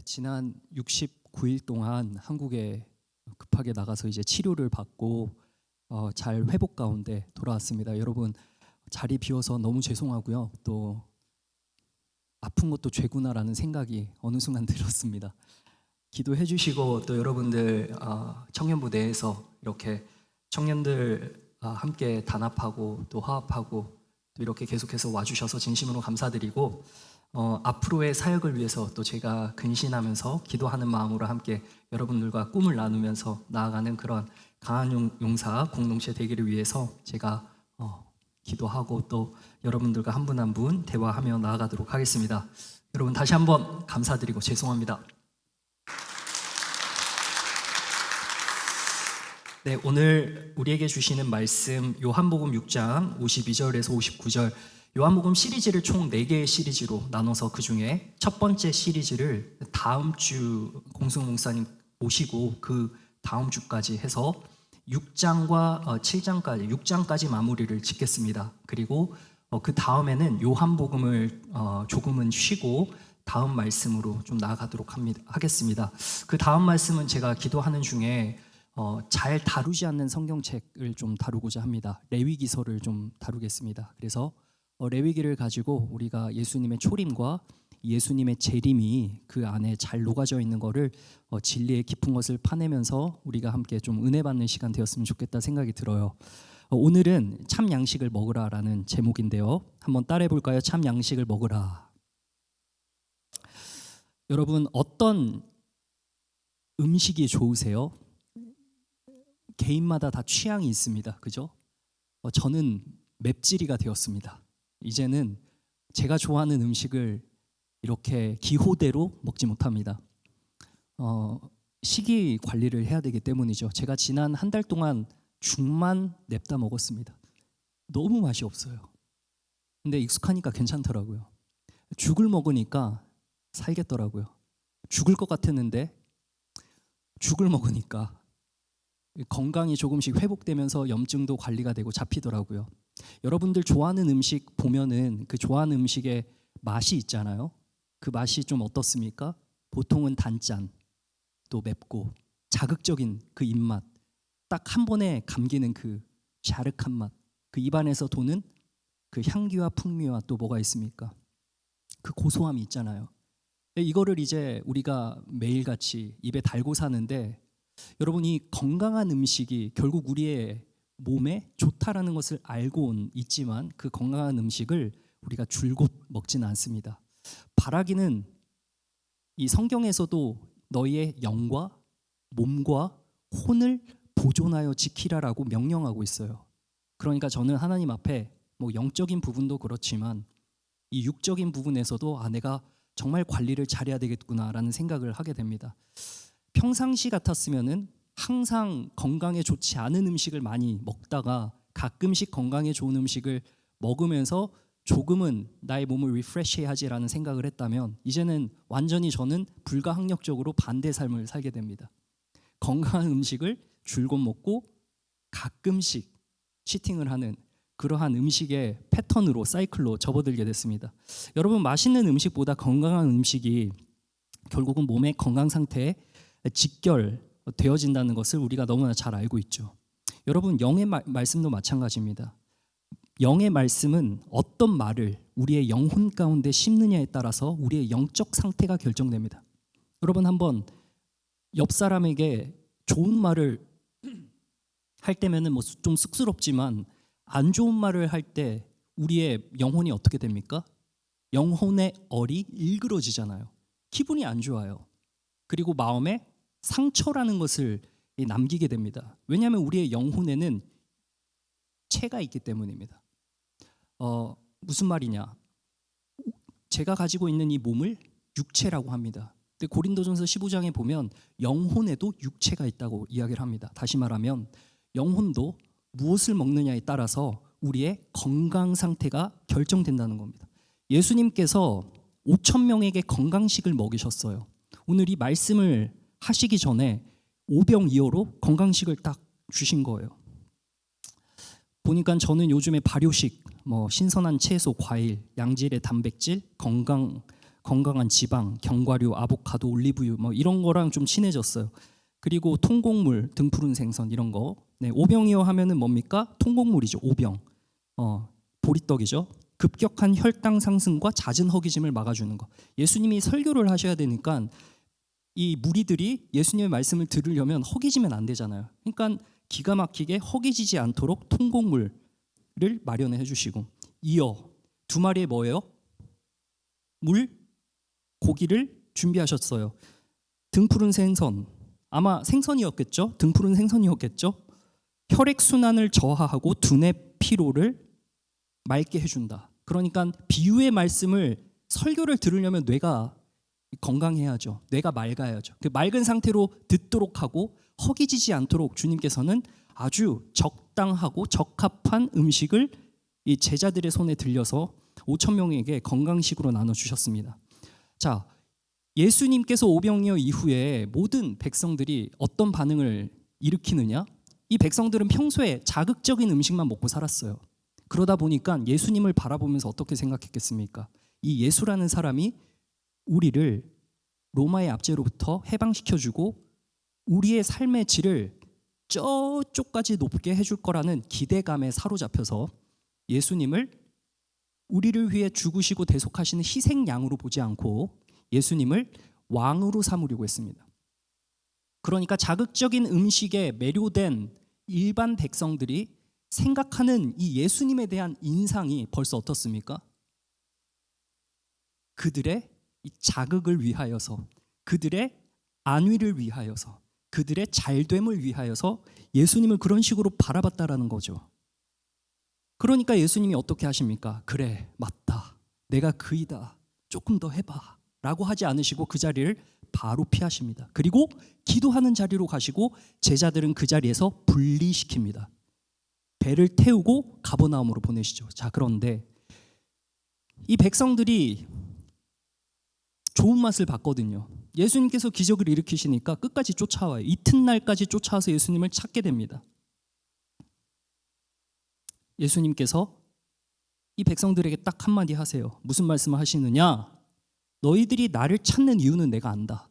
지난 69일 동안 한국에 급하게 나가서 이제 치료를 받고 잘 회복 가운데 돌아왔습니다. 여러분 자리 비워서 너무 죄송하고요. 또 아픈 것도 죄구나라는 생각이 어느 순간 들었습니다. 기도해 주시고 또 여러분들 청년부 내에서 이렇게 청년들 함께 단합하고 또 화합하고 또 이렇게 계속해서 와주셔서 진심으로 감사드리고 앞으로의 사역을 위해서 또 제가 근신하면서 기도하는 마음으로 함께 여러분들과 꿈을 나누면서 나아가는 그런 강한 용사 공동체 되기를 위해서 제가 기도하고 또 여러분들과 한 분 한 분 대화하며 나아가도록 하겠습니다. 여러분 다시 한번 감사드리고 죄송합니다. 네, 오늘 우리에게 주시는 말씀 요한복음 6장 52절에서 59절. 요한복음 시리즈를 총 4개의 시리즈로 나눠서 그 중에 첫 번째 시리즈를 다음 주 공승 목사님 오시고 그 다음 주까지 해서 6장과 7장까지 6장까지 마무리를 짓겠습니다. 그리고 그 다음에는 요한복음을 조금은 쉬고 다음 말씀으로 좀 나아가도록 하겠습니다. 그 다음 말씀은 제가 기도하는 중에 잘 다루지 않는 성경책을 좀 다루고자 합니다. 레위기서를 좀 다루겠습니다. 그래서 레위기를 가지고 우리가 예수님의 초림과 예수님의 재림이 그 안에 잘 녹아져 있는 거를 진리의 깊은 것을 파내면서 우리가 함께 좀 은혜 받는 시간 되었으면 좋겠다 생각이 들어요. 오늘은 참 양식을 먹으라라는 제목인데요. 한번 따라해 볼까요? 참 양식을 먹으라. 여러분 어떤 음식이 좋으세요? 개인마다 다 취향이 있습니다. 그죠? 저는 맵찔이가 되었습니다. 이제는 제가 좋아하는 음식을 이렇게 기호대로 먹지 못합니다. 식이 관리를 해야 되기 때문이죠. 제가 지난 한 달 동안 죽만 냅다 먹었습니다. 너무 맛이 없어요. 근데 익숙하니까 괜찮더라고요. 죽을 먹으니까 살겠더라고요. 죽을 것 같았는데 죽을 먹으니까 건강이 조금씩 회복되면서 염증도 관리가 되고 잡히더라고요. 여러분들 좋아하는 음식 보면은 그 좋아하는 음식의 맛이 있잖아요. 그 맛이 좀 어떻습니까? 보통은 단짠, 또 맵고 자극적인 그 입맛, 딱 한 번에 감기는 그 자륵한 맛, 그 입안에서 도는 그 향기와 풍미와 또 뭐가 있습니까? 그 고소함이 있잖아요. 이거를 이제 우리가 매일같이 입에 달고 사는데 여러분 이 건강한 음식이 결국 우리의 몸에 좋다라는 것을 알고는 있지만 그 건강한 음식을 우리가 줄곧 먹지는 않습니다. 바라기는 이 성경에서도 너희의 영과 몸과 혼을 보존하여 지키라라고 명령하고 있어요. 그러니까 저는 하나님 앞에 뭐 영적인 부분도 그렇지만 이 육적인 부분에서도 내가 정말 관리를 잘해야 되겠구나라는 생각을 하게 됩니다. 평상시 같았으면은 항상 건강에 좋지 않은 음식을 많이 먹다가 가끔씩 건강에 좋은 음식을 먹으면서 조금은 나의 몸을 리프레시해야지라는 생각을 했다면 이제는 완전히 저는 불가항력적으로 반대 삶을 살게 됩니다. 건강한 음식을 줄곧 먹고 가끔씩 치팅을 하는 그러한 음식의 패턴으로 사이클로 접어들게 됐습니다. 여러분 맛있는 음식보다 건강한 음식이 결국은 몸의 건강 상태에 직결되어진다는 것을 우리가 너무나 잘 알고 있죠. 여러분 영의 말씀도 마찬가지입니다. 영의 말씀은 어떤 말을 우리의 영혼 가운데 심느냐에 따라서 우리의 영적 상태가 결정됩니다. 여러분 한번 옆 사람에게 좋은 말을 할 때면은 뭐 좀 쑥스럽지만 안 좋은 말을 할 때 우리의 영혼이 어떻게 됩니까? 영혼의 얼이 일그러지잖아요. 기분이 안 좋아요. 그리고 마음에 상처라는 것을 남기게 됩니다. 왜냐하면 우리의 영혼에는 체가 있기 때문입니다. 무슨 말이냐? 제가 가지고 있는 이 몸을 육체라고 합니다. 근데 고린도전서 15장에 보면 영혼에도 육체가 있다고 이야기를 합니다. 다시 말하면 영혼도 무엇을 먹느냐에 따라서 우리의 건강 상태가 결정된다는 겁니다. 예수님께서 5천 명에게 건강식을 먹이셨어요. 오늘 이 말씀을 하시기 전에 오병이어로 건강식을 딱 주신 거예요. 보니까 저는 요즘에 발효식, 신선한 채소, 과일, 양질의 단백질, 건강 건강한 지방, 견과류, 아보카도, 올리브유 뭐 이런 거랑 좀 친해졌어요. 그리고 통곡물, 등푸른 생선 이런 거. 네, 오병이어 하면은 뭡니까? 통곡물이죠. 오병. 보리떡이죠. 급격한 혈당 상승과 잦은 허기짐을 막아주는 거. 예수님이 설교를 하셔야 되니까 이 무리들이 예수님의 말씀을 들으려면 허기지면 안 되잖아요. 그러니까 기가 막히게 허기지지 않도록 통곡물을 마련해 주시고, 이어 두 마리의 뭐예요? 물, 고기를 준비하셨어요. 등푸른 생선, 아마 생선이었겠죠? 등푸른 생선이었겠죠? 혈액순환을 저하하고 두뇌 피로를 맑게 해준다. 그러니까 비유의 말씀을 설교를 들으려면 뇌가 건강해야죠. 뇌가 맑아야죠. 그 맑은 상태로 듣도록 하고 허기지지 않도록 주님께서는 아주 적당하고 적합한 음식을 이 제자들의 손에 들려서 5천 명에게 건강식으로 나눠주셨습니다. 자, 예수님께서 오병이어 이후에 모든 백성들이 어떤 반응을 일으키느냐? 이 백성들은 평소에 자극적인 음식만 먹고 살았어요. 그러다 보니까 예수님을 바라보면서 어떻게 생각했겠습니까? 이 예수라는 사람이 우리를 로마의 압제로부터 해방시켜주고 우리의 삶의 질을 저쪽까지 높게 해줄 거라는 기대감에 사로잡혀서 예수님을 우리를 위해 죽으시고 대속하시는 희생양으로 보지 않고 예수님을 왕으로 삼으려고 했습니다. 그러니까 자극적인 음식에 매료된 일반 백성들이 생각하는 이 예수님에 대한 인상이 벌써 어떻습니까? 그들의 자극을 위하여서, 그들의 안위를 위하여서, 그들의 잘됨을 위하여서 예수님을 그런 식으로 바라봤다라는 거죠. 그러니까 예수님이 어떻게 하십니까? 그래, 맞다. 내가 그이다. 조금 더 해봐. 라고 하지 않으시고 그 자리를 바로 피하십니다. 그리고 기도하는 자리로 가시고 제자들은 그 자리에서 분리시킵니다. 배를 태우고 가버나움으로 보내시죠. 자, 그런데 이 백성들이 좋은 맛을 봤거든요. 예수님께서 기적을 일으키시니까 끝까지 쫓아와요. 이튿날까지 쫓아와서 예수님을 찾게 됩니다. 예수님께서 이 백성들에게 딱 한마디 하세요. 무슨 말씀을 하시느냐? 너희들이 나를 찾는 이유는 내가 안다.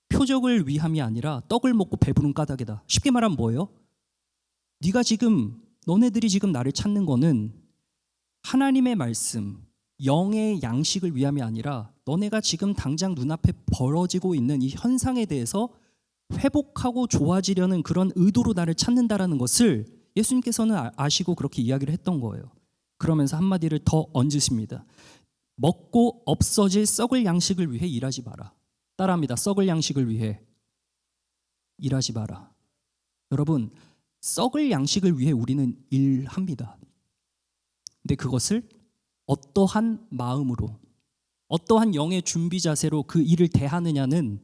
표적을 위함이 아니라 떡을 먹고 배부른 까닭이다. 쉽게 말하면 뭐예요? 너네들이 지금 나를 찾는 거는 하나님의 말씀, 영의 양식을 위함이 아니라 너네가 지금 당장 눈앞에 벌어지고 있는 이 현상에 대해서 회복하고 좋아지려는 그런 의도로 나를 찾는다라는 것을 예수님께서는 아시고 그렇게 이야기를 했던 거예요. 그러면서 한마디를 더 얹으십니다. 먹고 없어질 썩을 양식을 위해 일하지 마라. 따라합니다. 썩을 양식을 위해 일하지 마라. 여러분, 썩을 양식을 위해 우리는 일합니다. 근데 그것을 어떠한 마음으로, 어떠한 영의 준비 자세로 그 일을 대하느냐는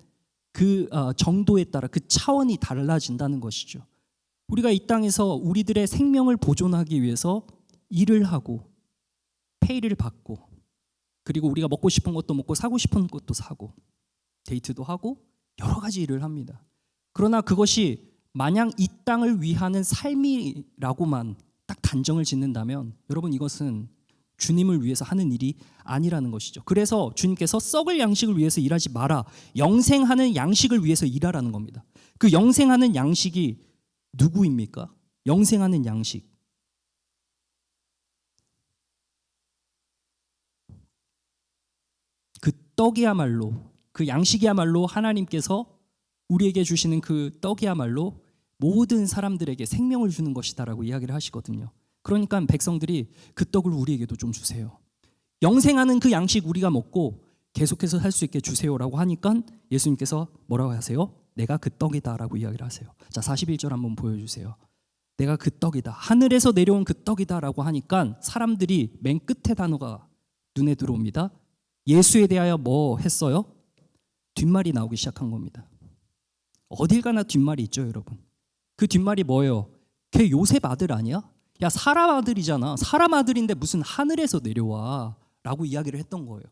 그 정도에 따라 그 차원이 달라진다는 것이죠. 우리가 이 땅에서 우리들의 생명을 보존하기 위해서 일을 하고 페이를 받고 그리고 우리가 먹고 싶은 것도 먹고 사고 싶은 것도 사고 데이트도 하고 여러 가지 일을 합니다. 그러나 그것이 마냥 이 땅을 위하는 삶이라고만 딱 단정을 짓는다면 여러분 이것은 주님을 위해서 하는 일이 아니라는 것이죠. 그래서 주님께서 썩을 양식을 위해서 일하지 마라. 영생하는 양식을 위해서 일하라는 겁니다. 그 영생하는 양식이 누구입니까? 영생하는 양식. 그 떡이야말로, 그 양식이야말로 하나님께서 우리에게 주시는 그 떡이야말로 모든 사람들에게 생명을 주는 것이다라고 이야기를 하시거든요. 그러니까 백성들이 그 떡을 우리에게도 좀 주세요. 영생하는 그 양식 우리가 먹고 계속해서 살 수 있게 주세요라고 하니까 예수님께서 뭐라고 하세요? 내가 그 떡이다라고 이야기를 하세요. 자, 41절 한번 보여주세요. 내가 그 떡이다. 하늘에서 내려온 그 떡이다라고 하니까 사람들이 맨 끝에 단어가 눈에 들어옵니다. 예수에 대하여 뭐 했어요? 뒷말이 나오기 시작한 겁니다. 어딜 가나 뒷말이 있죠, 여러분. 그 뒷말이 뭐예요? 걔 요셉 아들 아니야? 야, 사람 아들이잖아. 사람 아들인데 무슨 하늘에서 내려와 라고 이야기를 했던 거예요.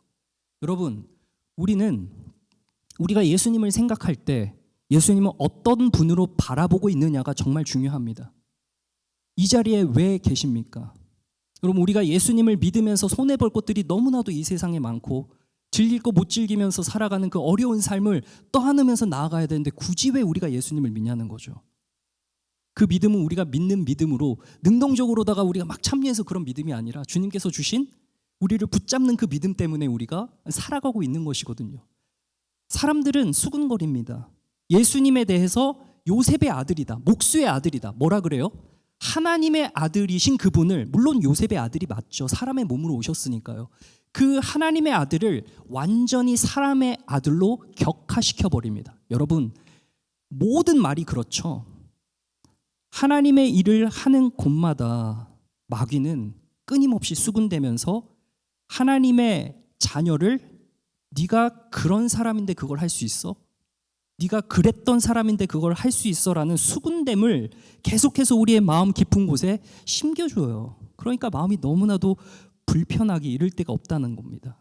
여러분, 우리가 예수님을 생각할 때 예수님은 어떤 분으로 바라보고 있느냐가 정말 중요합니다. 이 자리에 왜 계십니까? 여러분, 우리가 예수님을 믿으면서 손해볼 것들이 너무나도 이 세상에 많고 즐길 거 못 즐기면서 살아가는 그 어려운 삶을 떠안으면서 나아가야 되는데 굳이 왜 우리가 예수님을 믿냐는 거죠. 그 믿음은 우리가 믿는 믿음으로 능동적으로다가 우리가 막 참여해서 그런 믿음이 아니라 주님께서 주신 우리를 붙잡는 그 믿음 때문에 우리가 살아가고 있는 것이거든요. 사람들은 수군거립니다. 예수님에 대해서 요셉의 아들이다, 목수의 아들이다. 뭐라 그래요? 하나님의 아들이신 그분을, 물론 요셉의 아들이 맞죠. 사람의 몸으로 오셨으니까요. 그 하나님의 아들을 완전히 사람의 아들로 격화시켜 버립니다. 여러분, 모든 말이 그렇죠. 하나님의 일을 하는 곳마다 마귀는 끊임없이 수군대면서 하나님의 자녀를 네가 그런 사람인데 그걸 할 수 있어? 네가 그랬던 사람인데 그걸 할 수 있어라는 수군댐을 계속해서 우리의 마음 깊은 곳에 심겨줘요. 그러니까 마음이 너무나도 불편하기 이를 데가 없다는 겁니다.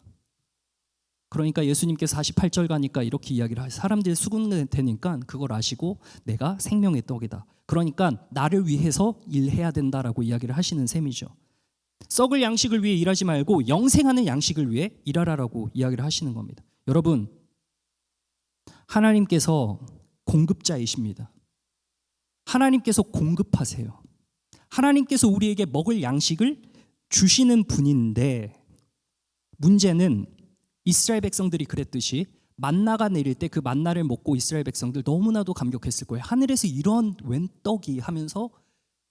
그러니까 예수님께서 48절 가니까 이렇게 이야기를 하세요. 사람들이 수군될 테니까 그걸 아시고 내가 생명의 떡이다. 그러니까 나를 위해서 일해야 된다라고 이야기를 하시는 셈이죠. 썩을 양식을 위해 일하지 말고 영생하는 양식을 위해 일하라라고 이야기를 하시는 겁니다. 여러분, 하나님께서 공급자이십니다. 하나님께서 공급하세요. 하나님께서 우리에게 먹을 양식을 주시는 분인데, 문제는 이스라엘 백성들이 그랬듯이 만나가 내릴 때 그 만나를 먹고 이스라엘 백성들 너무나도 감격했을 거예요. 하늘에서 이런 웬 떡이 하면서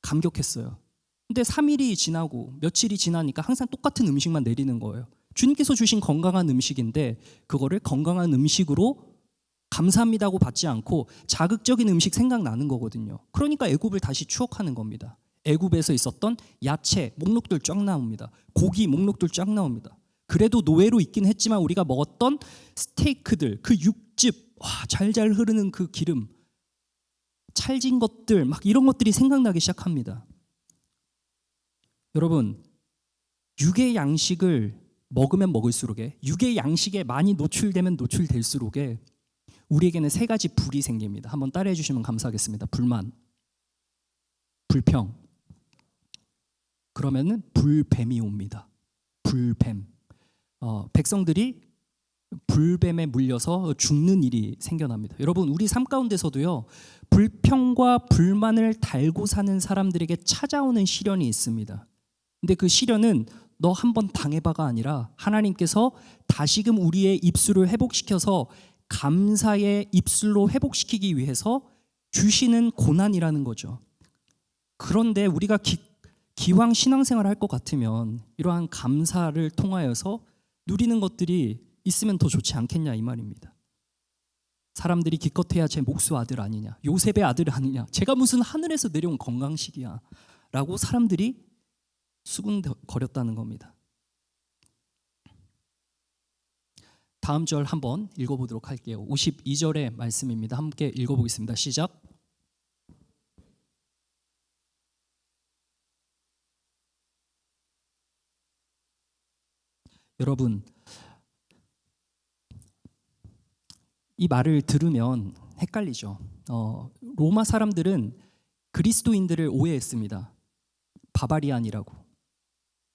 감격했어요. 근데 3일이 지나고 며칠이 지나니까 항상 똑같은 음식만 내리는 거예요. 주님께서 주신 건강한 음식인데 그거를 건강한 음식으로 감사합니다고 받지 않고 자극적인 음식 생각나는 거거든요. 그러니까 애굽을 다시 추억하는 겁니다. 애굽에서 있었던 야채 목록들 쫙 나옵니다. 고기 목록들 쫙 나옵니다. 그래도 노예로 있긴 했지만 우리가 먹었던 스테이크들, 그 육즙, 잘잘 흐르는 그 기름, 찰진 것들, 막 이런 것들이 생각나기 시작합니다. 여러분, 육의 양식을 먹으면 먹을수록에, 육의 양식에 많이 노출되면 노출될수록에 우리에게는 세 가지 불이 생깁니다. 한번 따라해 주시면 감사하겠습니다. 불만, 불평, 그러면은 불뱀이 옵니다. 불뱀. 백성들이 불뱀에 물려서 죽는 일이 생겨납니다. 여러분, 우리 삶 가운데서도요, 불평과 불만을 달고 사는 사람들에게 찾아오는 시련이 있습니다. 근데 그 시련은 너 한번 당해봐가 아니라 하나님께서 다시금 우리의 입술을 회복시켜서 감사의 입술로 회복시키기 위해서 주시는 고난이라는 거죠. 그런데 우리가 기왕 신앙생활을 할 것 같으면 이러한 감사를 통하여서 누리는 것들이 있으면 더 좋지 않겠냐 이 말입니다. 사람들이 기껏해야 제 목수 아들 아니냐, 요셉의 아들 아니냐, 제가 무슨 하늘에서 내려온 건강식이야 라고 사람들이 수군거렸다는 겁니다. 다음 절 한번 읽어보도록 할게요. 52절의 말씀입니다. 함께 읽어보겠습니다. 시작. 여러분, 이 말을 들으면 헷갈리죠. 로마 사람들은 그리스도인들을 오해했습니다. 바바리안이라고.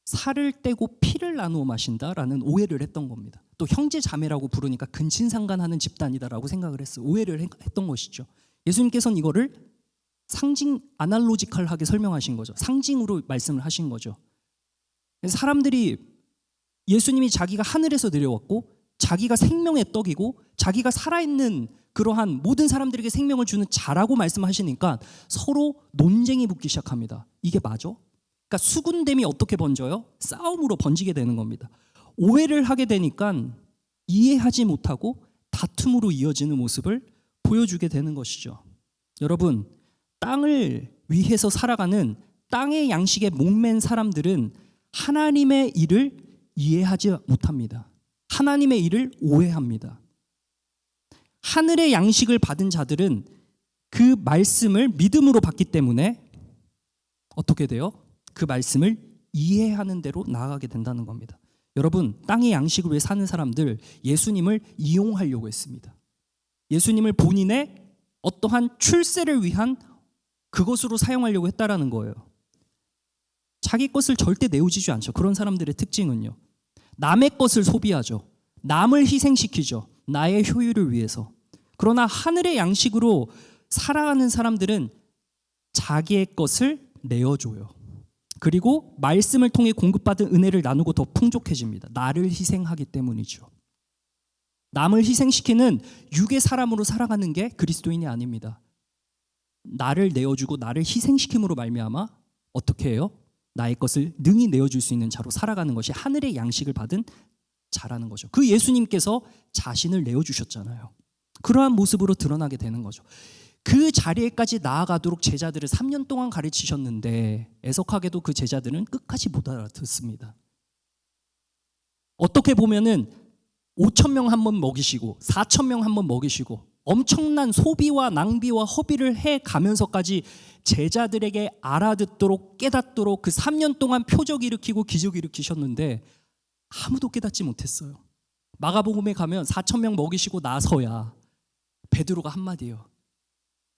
살을 떼고 피를 나누어 마신다라는 오해를 했던 겁니다. 또 형제 자매라고 부르니까 근친상간하는 집단이다라고 생각을 했어요. 오해를 했던 것이죠. 예수님께서는 이거를 상징 아날로지컬하게 설명하신 거죠. 상징으로 말씀을 하신 거죠. 사람들이 예수님이 자기가 하늘에서 내려왔고 자기가 생명의 떡이고 자기가 살아있는 그러한 모든 사람들에게 생명을 주는 자라고 말씀하시니까 서로 논쟁이 붙기 시작합니다. 이게 맞아? 그러니까 수군됨이 어떻게 번져요? 싸움으로 번지게 되는 겁니다. 오해를 하게 되니까 이해하지 못하고 다툼으로 이어지는 모습을 보여주게 되는 것이죠. 여러분, 땅을 위해서 살아가는 땅의 양식에 목맨 사람들은 하나님의 일을 이해하지 못합니다. 하나님의 일을 오해합니다. 하늘의 양식을 받은 자들은 그 말씀을 믿음으로 받기 때문에 어떻게 돼요? 그 말씀을 이해하는 대로 나아가게 된다는 겁니다. 여러분, 땅의 양식을 위해 사는 사람들, 예수님을 이용하려고 했습니다. 예수님을 본인의 어떠한 출세를 위한 그것으로 사용하려고 했다라는 거예요. 자기 것을 절대 내어주지 않죠. 그런 사람들의 특징은요, 남의 것을 소비하죠. 남을 희생시키죠. 나의 효율을 위해서. 그러나 하늘의 양식으로 살아가는 사람들은 자기의 것을 내어줘요. 그리고 말씀을 통해 공급받은 은혜를 나누고 더 풍족해집니다. 나를 희생하기 때문이죠. 남을 희생시키는 육의 사람으로 살아가는 게 그리스도인이 아닙니다. 나를 내어주고 나를 희생시킴으로 말미암아 어떻게 해요? 나의 것을 능히 내어줄 수 있는 자로 살아가는 것이 하늘의 양식을 받은 자라는 거죠. 그 예수님께서 자신을 내어주셨잖아요. 그러한 모습으로 드러나게 되는 거죠. 그 자리에까지 나아가도록 제자들을 3년 동안 가르치셨는데 애석하게도 그 제자들은 끝까지 못 알아듣습니다. 어떻게 보면은 5,000명 한 번 먹이시고 4,000명 한 번 먹이시고 엄청난 소비와 낭비와 허비를 해 가면서까지 제자들에게 알아듣도록 깨닫도록 그 3년 동안 표적 일으키고 기적 일으키셨는데 아무도 깨닫지 못했어요. 마가복음에 가면 4,000명 먹이시고 나서야 베드로가 한마디예요.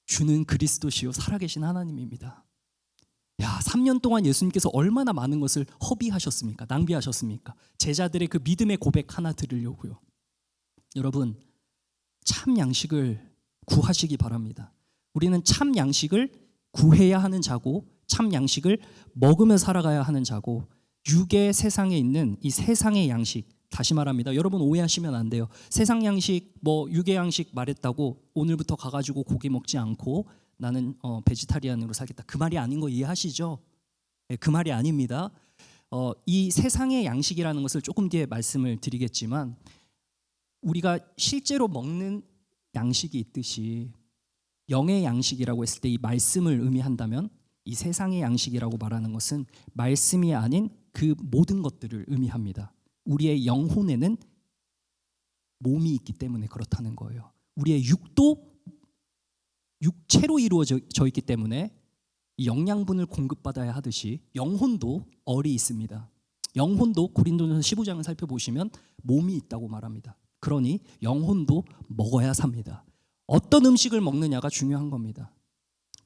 주는 그리스도시요 살아계신 하나님입니다. 야, 3년 동안 예수님께서 얼마나 많은 것을 허비하셨습니까? 낭비하셨습니까? 제자들의 그 믿음의 고백 하나 들으려고요. 여러분, 참 양식을 구하시기 바랍니다. 우리는 참 양식을 구해야 하는 자고 참 양식을 먹으며 살아가야 하는 자고 육의 세상에 있는 이 세상의 양식, 다시 말합니다. 여러분 오해하시면 안 돼요. 세상 양식, 육의 양식 말했다고 오늘부터 가가지고 고기 먹지 않고 나는 베지타리안으로 살겠다. 그 말이 아닌 거 이해하시죠? 네, 그 말이 아닙니다. 이 세상의 양식이라는 것을 조금 뒤에 말씀을 드리겠지만 우리가 실제로 먹는 양식이 있듯이 영의 양식이라고 했을 때 이 말씀을 의미한다면 이 세상의 양식이라고 말하는 것은 말씀이 아닌 그 모든 것들을 의미합니다. 우리의 영혼에는 몸이 있기 때문에 그렇다는 거예요. 우리의 육도 육체로 이루어져 있기 때문에 영양분을 공급받아야 하듯이 영혼도 얼이 있습니다. 영혼도 고린도전서 15장을 살펴보시면 몸이 있다고 말합니다. 그러니 영혼도 먹어야 삽니다. 어떤 음식을 먹느냐가 중요한 겁니다.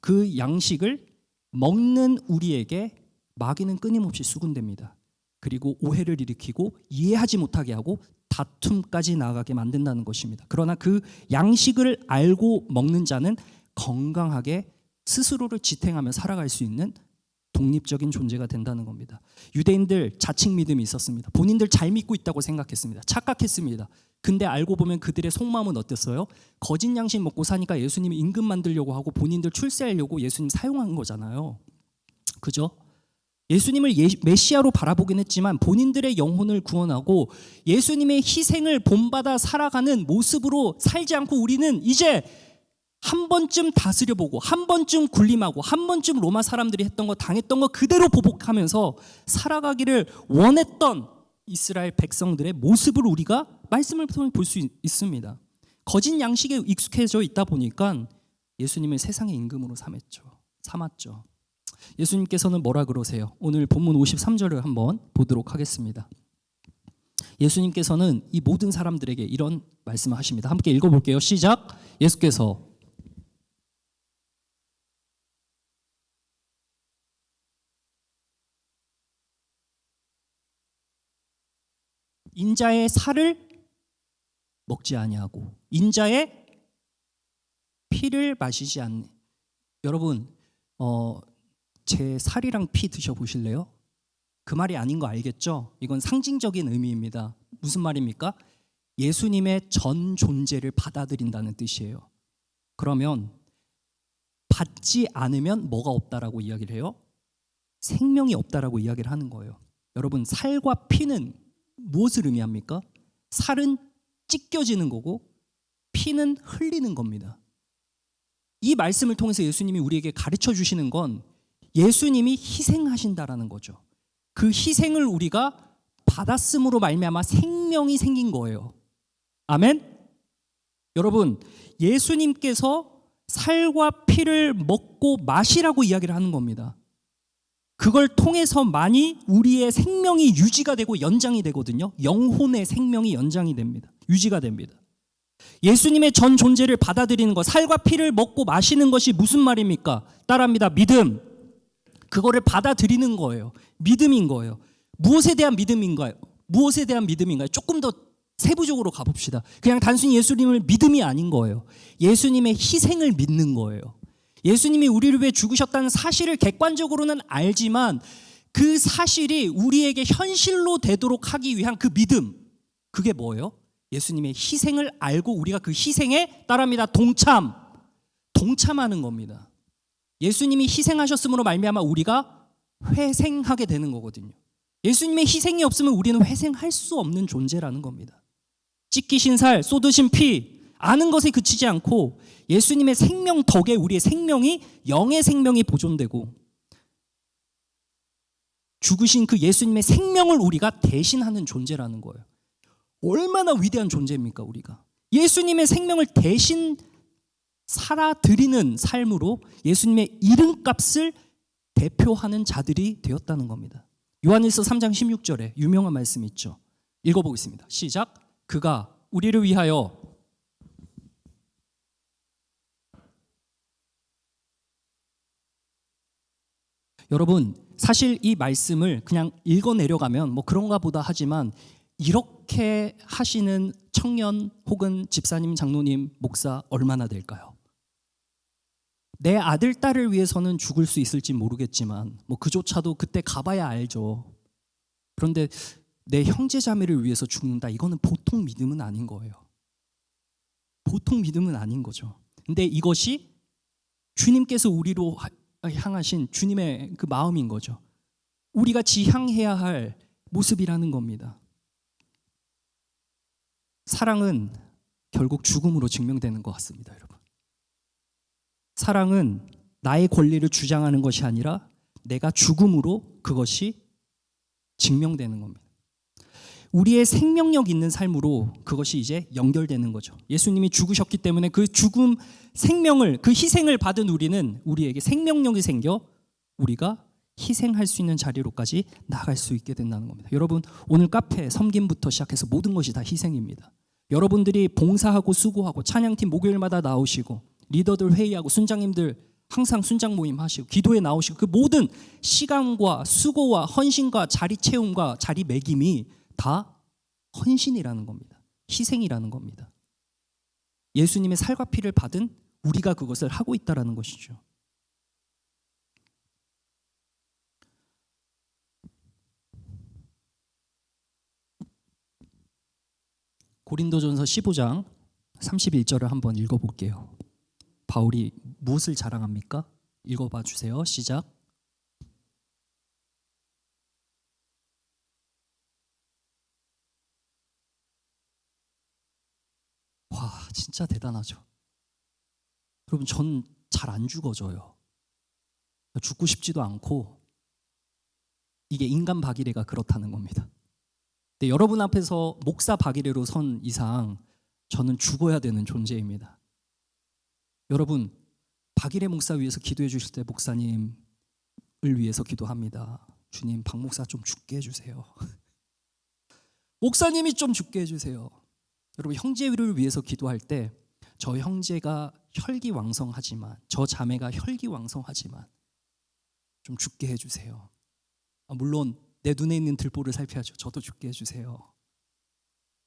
그 양식을 먹는 우리에게 마귀는 끊임없이 수군댑니다. 그리고 오해를 일으키고 이해하지 못하게 하고 다툼까지 나가게 만든다는 것입니다. 그러나 그 양식을 알고 먹는 자는 건강하게 스스로를 지탱하며 살아갈 수 있는 독립적인 존재가 된다는 겁니다. 유대인들 자칭 믿음이 있었습니다. 본인들 잘 믿고 있다고 생각했습니다. 착각했습니다. 근데 알고 보면 그들의 속마음은 어땠어요? 거짓 양식 먹고 사니까 예수님 임금 만들려고 하고 본인들 출세하려고 예수님 사용한 거잖아요. 그죠? 예수님을 메시아로 바라보긴 했지만 본인들의 영혼을 구원하고 예수님의 희생을 본받아 살아가는 모습으로 살지 않고 우리는 이제 한 번쯤 다스려보고 한 번쯤 군림하고 한 번쯤 로마 사람들이 했던 거 당했던 거 그대로 보복하면서 살아가기를 원했던 이스라엘 백성들의 모습을 우리가 말씀을 통해 볼 수 있습니다. 거짓 양식에 익숙해져 있다 보니까 예수님을 세상의 임금으로 삼았죠. 예수님께서는 뭐라 그러세요? 오늘 본문 53절을 한번 보도록 하겠습니다. 예수님께서는 이 모든 사람들에게 이런 말씀을 하십니다. 함께 읽어볼게요. 시작. 예수께서 인자의 살을 먹지 아니하고 인자의 피를 마시지 않는. 여러분 제 살이랑 피 드셔보실래요? 그 말이 아닌 거 알겠죠? 이건 상징적인 의미입니다. 무슨 말입니까? 예수님의 전 존재를 받아들인다는 뜻이에요. 그러면 받지 않으면 뭐가 없다라고 이야기를 해요? 생명이 없다라고 이야기를 하는 거예요. 여러분 살과 피는 무엇을 의미합니까? 살은 찢겨지는 거고 피는 흘리는 겁니다. 이 말씀을 통해서 예수님이 우리에게 가르쳐 주시는 건 예수님이 희생하신다라는 거죠. 그 희생을 우리가 받았음으로 말미암아 생명이 생긴 거예요. 아멘? 여러분 예수님께서 살과 피를 먹고 마시라고 이야기를 하는 겁니다. 그걸 통해서만이 우리의 생명이 유지가 되고 연장이 되거든요. 영혼의 생명이 연장이 됩니다. 유지가 됩니다. 예수님의 전 존재를 받아들이는 것, 살과 피를 먹고 마시는 것이 무슨 말입니까? 따라합니다. 믿음. 그거를 받아들이는 거예요. 믿음인 거예요. 무엇에 대한 믿음인가요? 무엇에 대한 믿음인가요? 조금 더 세부적으로 가봅시다. 그냥 단순히 예수님을 믿음이 아닌 거예요. 예수님의 희생을 믿는 거예요. 예수님이 우리를 위해 죽으셨다는 사실을 객관적으로는 알지만 그 사실이 우리에게 현실로 되도록 하기 위한 그 믿음, 그게 뭐예요? 예수님의 희생을 알고 우리가 그 희생에 따릅니다. 동참하는 겁니다. 예수님이 희생하셨음으로 말미암아 우리가 회생하게 되는 거거든요. 예수님의 희생이 없으면 우리는 회생할 수 없는 존재라는 겁니다. 찢기신 살, 쏟으신 피, 아는 것에 그치지 않고 예수님의 생명 덕에 우리의 생명이, 영의 생명이 보존되고 죽으신 그 예수님의 생명을 우리가 대신하는 존재라는 거예요. 얼마나 위대한 존재입니까, 우리가. 예수님의 생명을 대신 살아드리는 삶으로 예수님의 이름값을 대표하는 자들이 되었다는 겁니다. 요한일서 3장 16절에 유명한 말씀이 있죠. 읽어보겠습니다. 시작. 그가 우리를 위하여 여러분, 사실 이 말씀을 그냥 읽어내려가면 뭐 그런가 보다 하지만 이렇게 하시는 청년 혹은 집사님, 장로님, 목사 얼마나 될까요? 내 아들, 딸을 위해서는 죽을 수 있을지 모르겠지만 뭐 그조차도 그때 가봐야 알죠. 그런데 내 형제 자매를 위해서 죽는다, 이거는 보통 믿음은 아닌 거예요. 보통 믿음은 아닌 거죠. 근데 이것이 주님께서 우리로 향하신 주님의 그 마음인 거죠. 우리가 지향해야 할 모습이라는 겁니다. 사랑은 결국 죽음으로 증명되는 것 같습니다, 여러분. 사랑은 나의 권리를 주장하는 것이 아니라 내가 죽음으로 그것이 증명되는 겁니다. 우리의 생명력 있는 삶으로 그것이 이제 연결되는 거죠. 예수님이 죽으셨기 때문에 그 죽음, 생명을, 그 희생을 받은 우리는 우리에게 생명력이 생겨 우리가 희생할 수 있는 자리로까지 나아갈 수 있게 된다는 겁니다. 여러분, 오늘 카페 섬김부터 시작해서 모든 것이 다 희생입니다. 여러분들이 봉사하고 수고하고 찬양팀 목요일마다 나오시고 리더들 회의하고 순장님들 항상 순장 모임 하시고 기도에 나오시고 그 모든 시간과 수고와 헌신과 자리 채움과 자리 매김이 다 헌신이라는 겁니다. 희생이라는 겁니다. 예수님의 살과 피를 받은 우리가 그것을 하고 있다는 것이죠. 고린도전서 15장 31절을 한번 읽어볼게요. 바울이 무엇을 자랑합니까? 읽어봐 주세요. 시작. 와, 진짜 대단하죠. 여러분, 전 잘 안 죽어져요. 죽고 싶지도 않고, 이게 인간 박이래가 그렇다는 겁니다. 근데 여러분 앞에서 목사 박이래로 선 이상 저는 죽어야 되는 존재입니다. 여러분, 박이래 목사 위해서 기도해 주실 때 목사님을 위해서 기도합니다. 주님, 박 목사 좀 죽게 해주세요. 목사님이 좀 죽게 해주세요. 여러분, 형제를 위해서 기도할 때 저 형제가 혈기왕성하지만, 저 자매가 혈기왕성하지만 좀 죽게 해주세요. 물론 내 눈에 있는 들보를 살펴야죠. 저도 죽게 해주세요.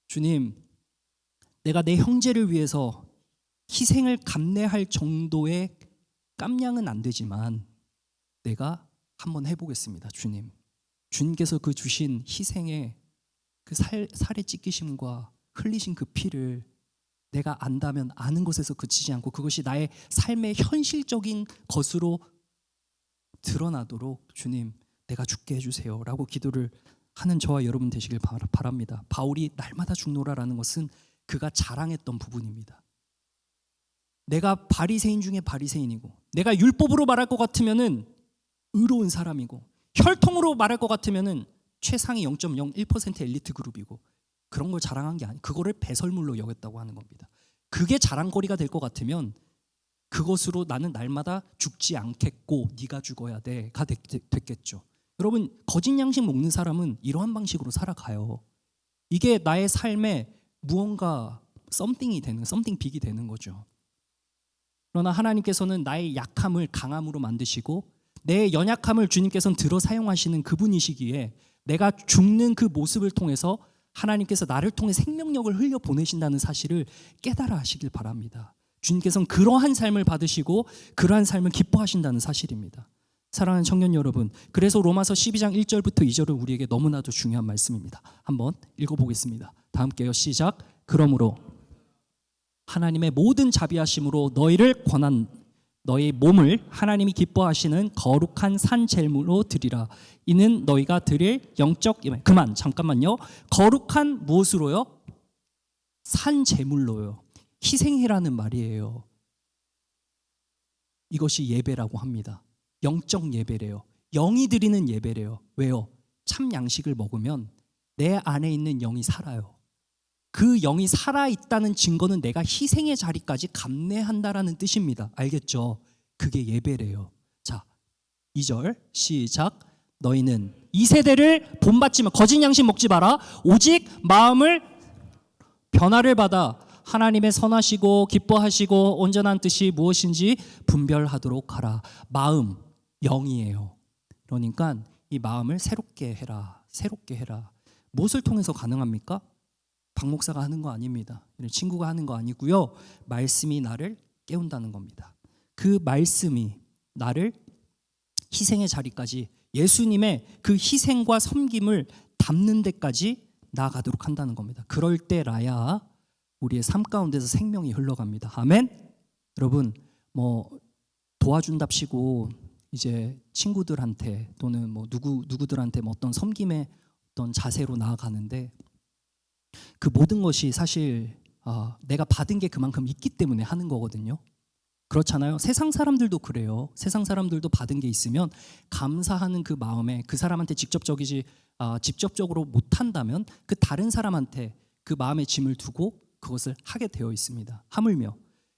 주님, 내가 내 형제를 위해서 희생을 감내할 정도의 깜냥은 안 되지만 내가 한번 해보겠습니다. 주님, 주님께서 그 주신 희생의 그 살의 찢기심과 흘리신 그 피를 내가 안다면 아는 것에서 그치지 않고 그것이 나의 삶의 현실적인 것으로 드러나도록 주님, 내가 죽게 해주세요 라고 기도를 하는 저와 여러분 되시길 바랍니다. 바울이 날마다 죽노라라는 것은 그가 자랑했던 부분입니다. 내가 바리새인 중에 바리새인이고, 내가 율법으로 말할 것 같으면은 의로운 사람이고, 혈통으로 말할 것 같으면은 최상위 0.01% 엘리트 그룹이고, 그런 걸 자랑한 게 아니에요. 그거를 배설물로 여겼다고 하는 겁니다. 그게 자랑거리가 될 것 같으면 그것으로 나는 날마다 죽지 않겠고 네가 죽어야 돼가 됐겠죠. 여러분, 거짓 양식 먹는 사람은 이러한 방식으로 살아가요. 이게 나의 삶에 무언가 something big이 되는 거죠. 그러나 하나님께서는 나의 약함을 강함으로 만드시고 내 연약함을 주님께서는 들어 사용하시는 그분이시기에 내가 죽는 그 모습을 통해서 하나님께서 나를 통해 생명력을 흘려 보내신다는 사실을 깨달아 하시길 바랍니다. 주님께서는 그러한 삶을 받으시고 그러한 삶을 기뻐하신다는 사실입니다. 사랑하는 청년 여러분, 그래서 로마서 12장 1절부터 2절은 우리에게 너무나도 중요한 말씀입니다. 한번 읽어보겠습니다. 다 함께요. 시작. 그러므로 하나님의 모든 자비하심으로 너희를 권한 너희 몸을 하나님이 기뻐하시는 거룩한 산 제물로 드리라. 이는 너희가 드릴 영적 잠깐만요. 거룩한 무엇으로요? 산 제물로요. 희생이라는 말이에요. 이것이 예배라고 합니다. 영적 예배래요. 영이 드리는 예배래요. 왜요? 참 양식을 먹으면 내 안에 있는 영이 살아요. 그 영이 살아있다는 증거는 내가 희생의 자리까지 감내한다라는 뜻입니다. 알겠죠? 그게 예배래요. 자, 2절 시작. 너희는 이 세대를 본받지 마. 거짓 양식 먹지 마라. 오직 마음을 변화를 받아 하나님의 선하시고 기뻐하시고 온전한 뜻이 무엇인지 분별하도록 하라. 마음, 영이에요. 그러니까 이 마음을 새롭게 해라. 새롭게 해라. 무엇을 통해서 가능합니까? 박 목사가 하는 거 아닙니다. 친구가 하는 거 아니고요. 말씀이 나를 깨운다는 겁니다. 그 말씀이 나를 희생의 자리까지, 예수님의 그 희생과 섬김을 담는 데까지 나아가도록 한다는 겁니다. 그럴 때라야 우리의 삶 가운데서 생명이 흘러갑니다. 아멘. 여러분, 도와준답시고 이제 친구들한테 또는 누구들한테 어떤 섬김의 어떤 자세로 나아가는데, 그 모든 것이 사실 내가 받은 게 그만큼 있기 때문에 하는 거거든요. 그렇잖아요. 세상 사람들도 그래요. 세상 사람들도 받은 게 있으면 감사하는 그 마음에 그 사람한테 직접적으로 못한다면 그 다른 사람한테 그 마음의 짐을 두고 그것을 하게 되어 있습니다. 하물며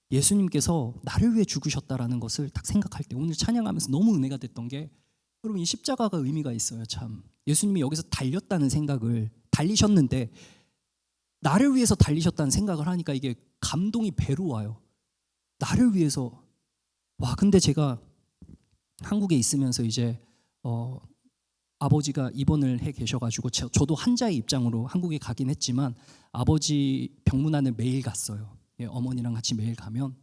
예수님께서 나를 위해 죽으셨다라는 것을 딱 생각할 때, 오늘 찬양하면서 너무 은혜가 됐던 게, 여러분 이 십자가가 의미가 있어요. 참, 예수님이 여기서 달리셨는데 나를 위해서 달리셨다는 생각을 하니까 이게 감동이 배로 와요. 나를 위해서. 근데 제가 한국에 있으면서 이제 아버지가 입원을 해 계셔가지고 저도 환자의 입장으로 한국에 가긴 했지만 아버지 병문안을 매일 갔어요. 어머니랑 같이 매일 가면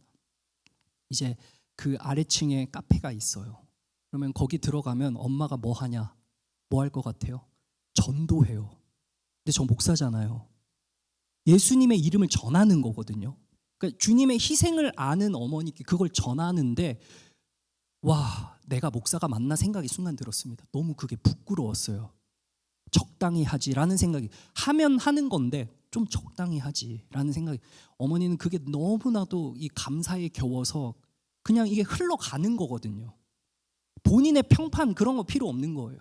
이제 그 아래층에 카페가 있어요. 그러면 거기 들어가면 엄마가 뭐 하냐? 뭐 할 것 같아요? 전도해요. 근데 저 목사잖아요. 예수님의 이름을 전하는 거거든요. 그러니까 주님의 희생을 아는 어머니께 그걸 전하는데, 내가 목사가 맞나 생각이 순간 들었습니다. 너무 그게 부끄러웠어요. 적당히 하지라는 생각이, 하면 하는 건데 좀 적당히 하지라는 생각이, 어머니는 그게 너무나도 이 감사에 겨워서 그냥 이게 흘러가는 거거든요. 본인의 평판 그런 거 필요 없는 거예요.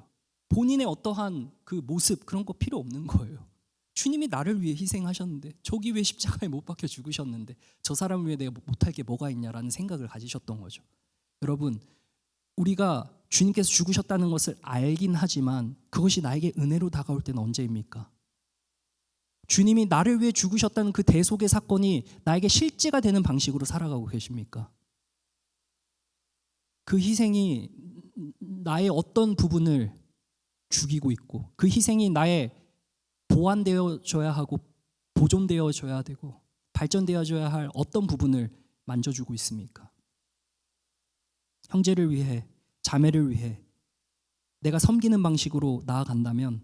본인의 어떠한 그 모습 그런 거 필요 없는 거예요. 주님이 나를 위해 희생하셨는데, 저기 왜 십자가에 못 박혀 죽으셨는데 저 사람을 위해 내가 못할 게 뭐가 있냐라는 생각을 가지셨던 거죠. 여러분, 우리가 주님께서 죽으셨다는 것을 알긴 하지만 그것이 나에게 은혜로 다가올 때는 언제입니까? 주님이 나를 위해 죽으셨다는 그 대속의 사건이 나에게 실제가 되는 방식으로 살아가고 계십니까? 그 희생이 나의 어떤 부분을 죽이고 있고, 그 희생이 나의 보완되어져야 하고 보존되어져야 되고 발전되어져야 할 어떤 부분을 만져주고 있습니까? 형제를 위해, 자매를 위해 내가 섬기는 방식으로 나아간다면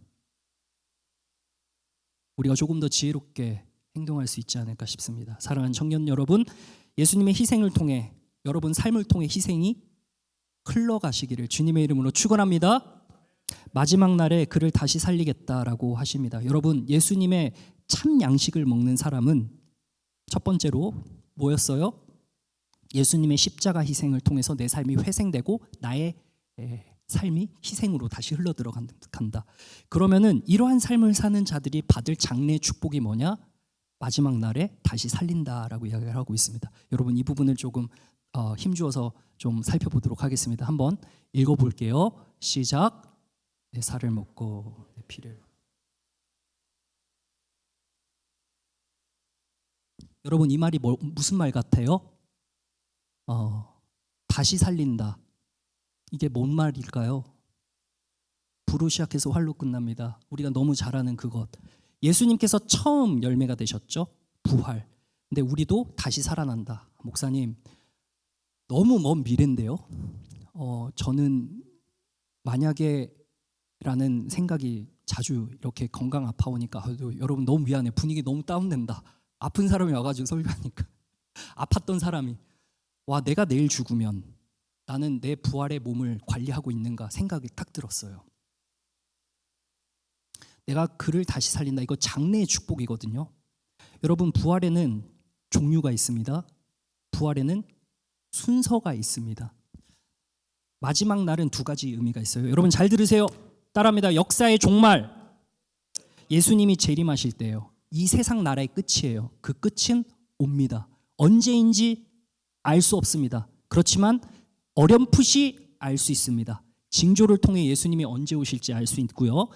우리가 조금 더 지혜롭게 행동할 수 있지 않을까 싶습니다. 사랑하는 청년 여러분, 예수님의 희생을 통해, 여러분 삶을 통해 희생이 흘러가시기를 주님의 이름으로 축원합니다. 마지막 날에 그를 다시 살리겠다라고 하십니다. 여러분, 예수님의 참 양식을 먹는 사람은 첫 번째로 뭐였어요? 예수님의 십자가 희생을 통해서 내 삶이 회생되고 나의 삶이 희생으로 다시 흘러 들어간다. 그러면은 이러한 삶을 사는 자들이 받을 장래의 축복이 뭐냐? 마지막 날에 다시 살린다라고 이야기를 하고 있습니다. 여러분, 이 부분을 조금 힘주어서 좀 살펴보도록 하겠습니다. 한번 읽어볼게요. 시작. 내 살을 먹고 내 피를. 여러분, 이 말이 무슨 말 같아요? 다시 살린다. 이게 뭔 말일까요? 부로 시작해서 활로 끝납니다. 우리가 너무 잘 아는 그것. 예수님께서 처음 열매가 되셨죠. 부활. 근데 우리도 다시 살아난다. 목사님, 너무 먼 미래인데요. 저는 만약에 라는 생각이 자주 이렇게 건강 아파오니까 여러분 너무 미안해. 분위기 너무 다운된다. 아픈 사람이 와가지고 설교하니까 아팠던 사람이 와 내가 내일 죽으면 나는 내 부활의 몸을 관리하고 있는가 생각이 딱 들었어요. 내가 그를 다시 살린다. 이거 장래의 축복이거든요. 여러분 부활에는 종류가 있습니다. 부활에는 순서가 있습니다. 마지막 날은 두 가지 의미가 있어요. 여러분 잘 들으세요. 따라합니다. 역사의 종말. 예수님이 재림하실 때예요. 이 세상 나라의 끝이에요. 그 끝은 옵니다. 언제인지 알 수 없습니다. 그렇지만 어렴풋이 알 수 있습니다. 징조를 통해 예수님이 언제 오실지 알 수 있고요.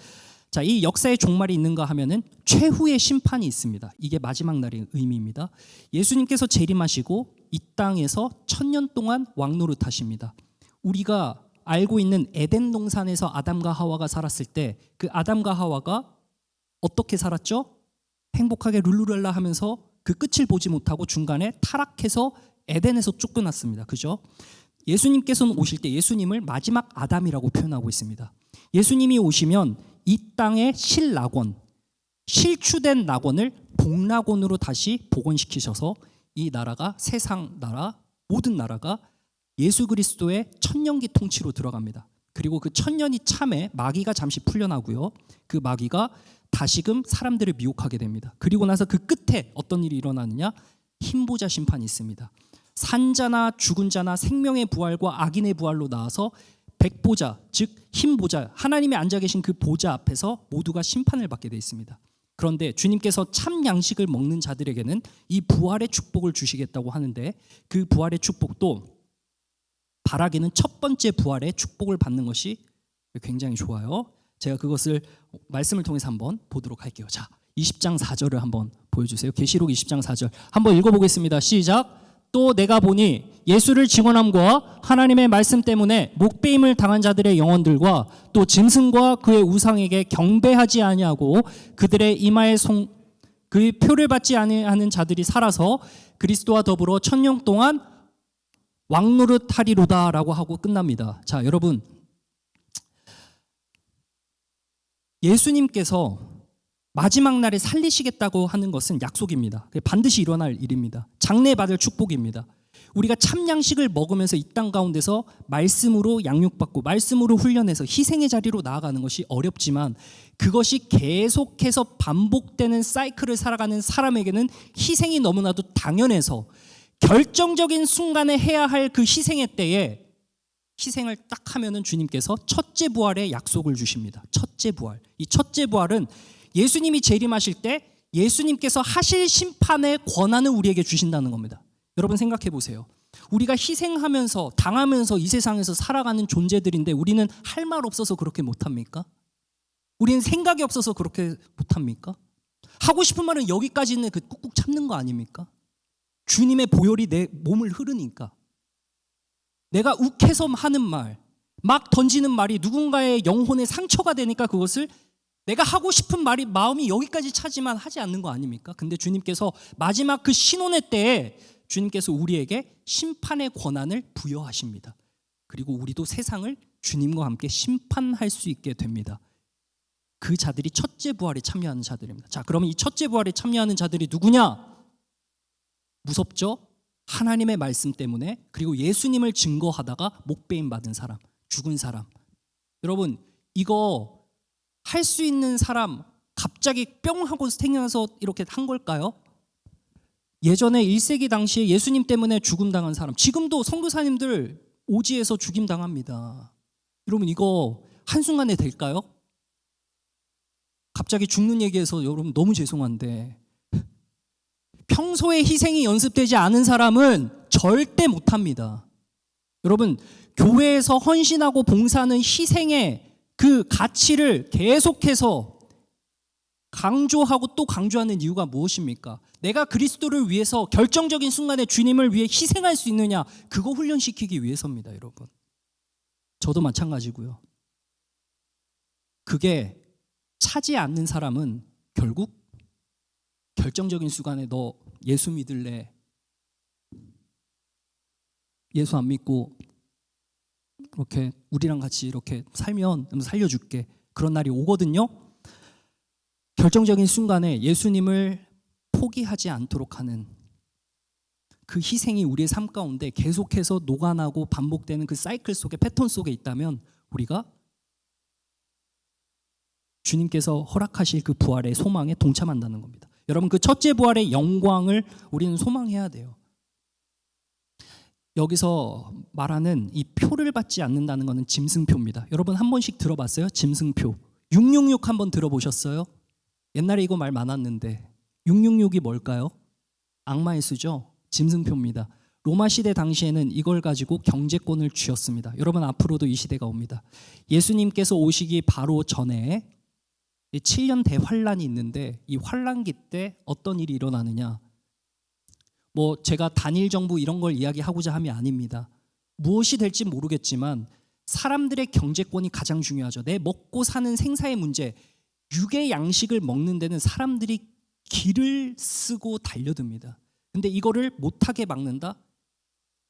자, 이 역사의 종말이 있는가 하면은 최후의 심판이 있습니다. 이게 마지막 날의 의미입니다. 예수님께서 재림하시고 이 땅에서 1000년 동안 왕노릇하십니다. 우리가 알고 있는 에덴 동산에서 아담과 하와가 살았을 때 그 아담과 하와가 어떻게 살았죠? 행복하게 룰루랄라 하면서 그 끝을 보지 못하고 중간에 타락해서 에덴에서 쫓겨났습니다. 그죠? 예수님께서는 오실 때 예수님을 마지막 아담이라고 표현하고 있습니다. 예수님이 오시면 이 땅의 실낙원, 실추된 낙원을 복낙원으로 다시 복원시키셔서 이 나라가 세상 나라, 모든 나라가 예수 그리스도의 천년기 통치로 들어갑니다. 그리고 그 천년이 참에 마귀가 잠시 풀려나고요. 그 마귀가 다시금 사람들을 미혹하게 됩니다. 그리고 나서 그 끝에 어떤 일이 일어나느냐? 흰보자 심판이 있습니다. 산자나 죽은 자나 생명의 부활과 악인의 부활로 나와서 백보자, 즉 흰보자, 하나님이 앉아 계신 그 보좌 앞에서 모두가 심판을 받게 되어 있습니다. 그런데 주님께서 참 양식을 먹는 자들에게는 이 부활의 축복을 주시겠다고 하는데 그 부활의 축복도 바라기는 첫 번째 부활의 축복을 받는 것이 굉장히 좋아요. 제가 그것을 말씀을 통해서 한번 보도록 할게요. 자, 20장 4절을 한번 보여주세요. 계시록 20장 4절 한번 읽어보겠습니다. 시작. 또 내가 보니 예수를 증언함과 하나님의 말씀 때문에 목배임을 당한 자들의 영혼들과 또 짐승과 그의 우상에게 경배하지 아니하고 그들의 이마에 그의 표를 받지 아니하는 자들이 살아서 그리스도와 더불어 1000년 동안 왕노릇하리로다라고 하고 끝납니다. 자, 여러분 예수님께서 마지막 날에 살리시겠다고 하는 것은 약속입니다. 반드시 일어날 일입니다. 장래 받을 축복입니다. 우리가 참 양식을 먹으면서 이 땅 가운데서 말씀으로 양육받고 말씀으로 훈련해서 희생의 자리로 나아가는 것이 어렵지만 그것이 계속해서 반복되는 사이클을 살아가는 사람에게는 희생이 너무나도 당연해서 결정적인 순간에 해야 할 그 희생의 때에 희생을 딱 하면은 주님께서 첫째 부활의 약속을 주십니다. 첫째 부활. 이 첫째 부활은 예수님이 재림하실 때 예수님께서 하실 심판의 권한을 우리에게 주신다는 겁니다. 여러분 생각해 보세요. 우리가 희생하면서 당하면서 이 세상에서 살아가는 존재들인데 우리는 할 말 없어서 그렇게 못합니까? 우리는 생각이 없어서 그렇게 못합니까? 하고 싶은 말은 여기까지는 그 꾹꾹 참는 거 아닙니까? 주님의 보혈이 내 몸을 흐르니까 내가 욱해서 하는 말, 막 던지는 말이 누군가의 영혼에 상처가 되니까 그것을 내가 하고 싶은 말이 마음이 여기까지 차지만 하지 않는 거 아닙니까? 근데 주님께서 마지막 그 신혼의 때에 주님께서 우리에게 심판의 권한을 부여하십니다. 그리고 우리도 세상을 주님과 함께 심판할 수 있게 됩니다. 그 자들이 첫째 부활에 참여하는 자들입니다. 자, 그러면 이 첫째 부활에 참여하는 자들이 누구냐? 무섭죠? 하나님의 말씀 때문에 그리고 예수님을 증거하다가 목배임 받은 사람, 죽은 사람. 여러분 이거 할 수 있는 사람 갑자기 뿅 하고 생겨나서 이렇게 한 걸까요? 예전에 1세기 당시에 예수님 때문에 죽음 당한 사람, 지금도 선교사님들 오지에서 죽임 당합니다. 여러분 이거 한순간에 될까요? 갑자기 죽는 얘기해서 여러분 너무 죄송한데 평소에 희생이 연습되지 않은 사람은 절대 못합니다. 여러분 교회에서 헌신하고 봉사하는 희생의 그 가치를 계속해서 강조하고 또 강조하는 이유가 무엇입니까? 내가 그리스도를 위해서 결정적인 순간에 주님을 위해 희생할 수 있느냐, 그거 훈련시키기 위해서입니다. 여러분 저도 마찬가지고요. 그게 차지 않는 사람은 결국 결정적인 순간에 너 예수 믿을래? 예수 안 믿고 이렇게 우리랑 같이 이렇게 살면 살려줄게. 그런 날이 오거든요. 결정적인 순간에 예수님을 포기하지 않도록 하는 그 희생이 우리의 삶 가운데 계속해서 녹아나고 반복되는 그 사이클 속에, 패턴 속에 있다면 우리가 주님께서 허락하실 그 부활의 소망에 동참한다는 겁니다. 여러분, 그 첫째 부활의 영광을 우리는 소망해야 돼요. 여기서 말하는 이 표를 받지 않는다는 것은 짐승표입니다. 여러분 한 번씩 들어봤어요? 짐승표. 666 한번 들어보셨어요? 옛날에 이거 말 많았는데 666이 뭘까요? 악마의 수죠. 짐승표입니다. 로마 시대 당시에는 이걸 가지고 경제권을 쥐었습니다. 여러분 앞으로도 이 시대가 옵니다. 예수님께서 오시기 바로 전에 7년 대환란이 있는데 이 환란기 때 어떤 일이 일어나느냐, 뭐 제가 단일 정부 이런 걸 이야기하고자 함이 아닙니다. 무엇이 될지 모르겠지만 사람들의 경제권이 가장 중요하죠. 내 먹고 사는 생사의 문제, 육의 양식을 먹는 데는 사람들이 기를 쓰고 달려듭니다. 근데 이거를 못하게 막는다?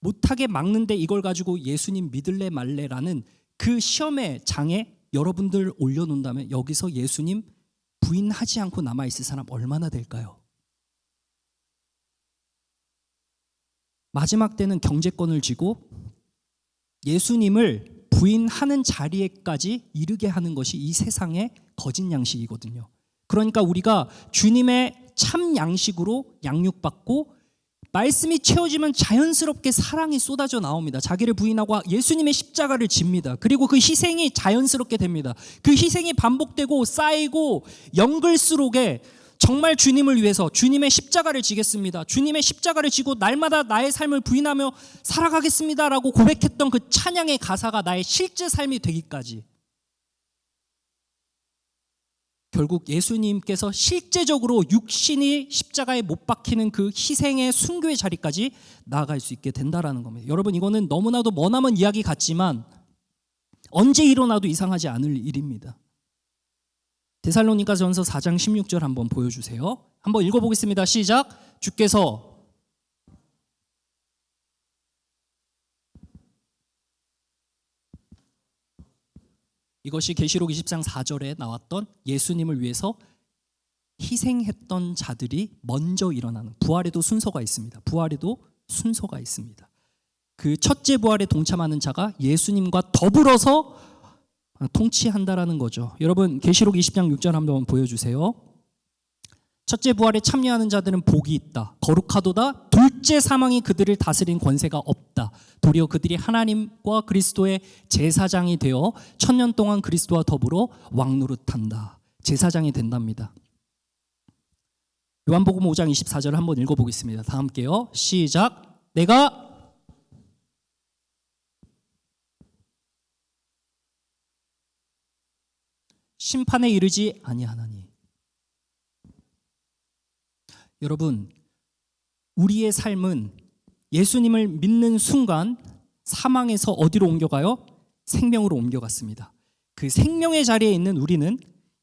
못하게 막는데 이걸 가지고 예수님 믿을래 말래라는 그 시험의 장에 여러분들 올려놓는다면 여기서 예수님 부인하지 않고 남아있을 사람 얼마나 될까요? 마지막 때는 경제권을 쥐고 예수님을 부인하는 자리에까지 이르게 하는 것이 이 세상의 거짓 양식이거든요. 그러니까 우리가 주님의 참 양식으로 양육받고 말씀이 채워지면 자연스럽게 사랑이 쏟아져 나옵니다. 자기를 부인하고 예수님의 십자가를 집니다. 그리고 그 희생이 자연스럽게 됩니다. 그 희생이 반복되고 쌓이고 연글수록에 정말 주님을 위해서 주님의 십자가를 지겠습니다. 주님의 십자가를 지고 날마다 나의 삶을 부인하며 살아가겠습니다라고 고백했던 그 찬양의 가사가 나의 실제 삶이 되기까지, 결국 예수님께서 실제적으로 육신이 십자가에 못 박히는 그 희생의 순교의 자리까지 나아갈 수 있게 된다라는 겁니다. 여러분 이거는 너무나도 머나먼 이야기 같지만 언제 일어나도 이상하지 않을 일입니다. 데살로니가전서 4장 16절 한번 보여주세요. 한번 읽어보겠습니다. 시작. 주께서 이것이 계시록 20장 4절에 나왔던 예수님을 위해서 희생했던 자들이 먼저 일어나는, 부활에도 순서가 있습니다. 부활에도 순서가 있습니다. 그 첫째 부활에 동참하는 자가 예수님과 더불어서 통치한다라는 거죠. 여러분 계시록 20장 6절 한번 보여주세요. 첫째 부활에 참여하는 자들은 복이 있다. 거룩하도다. 둘째 사망이 그들을 다스린 권세가 없다. 도리어 그들이 하나님과 그리스도의 제사장이 되어 1000년 동안 그리스도와 더불어 왕노릇한다. 제사장이 된답니다. 요한복음 5장 24절 한번 읽어보겠습니다. 다 함께요. 시작. 내가 심판에 이르지 아니하나니. 여러분 우리의 삶은 예수님을 믿는 순간 사망에서 어디로 옮겨가요? 생명으로 옮겨갔습니다. 그 생명의 자리에 있는 우리는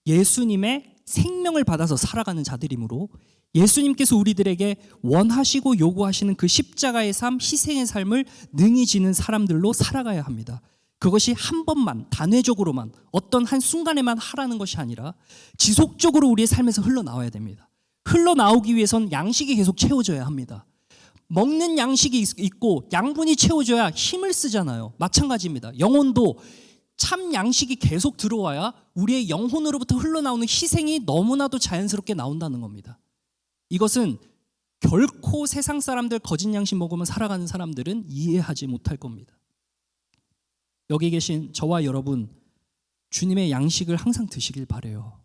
예수님의 생명을 받아서 살아가는 자들이므로 예수님께서 우리들에게 원하시고 요구하시는 그 십자가의 삶, 희생의 삶을 능히 지는 사람들로 살아가야 합니다. 그것이 한 번만, 단회적으로만, 어떤 한 순간에만 하라는 것이 아니라 지속적으로 우리의 삶에서 흘러나와야 됩니다. 흘러나오기 위해선 양식이 계속 채워져야 합니다. 먹는 양식이 있고 양분이 채워져야 힘을 쓰잖아요. 마찬가지입니다. 영혼도 참 양식이 계속 들어와야 우리의 영혼으로부터 흘러나오는 희생이 너무나도 자연스럽게 나온다는 겁니다. 이것은 결코 세상 사람들 거짓 양식 먹으면 살아가는 사람들은 이해하지 못할 겁니다. 여기 계신 저와 여러분, 주님의 양식을 항상 드시길 바라요.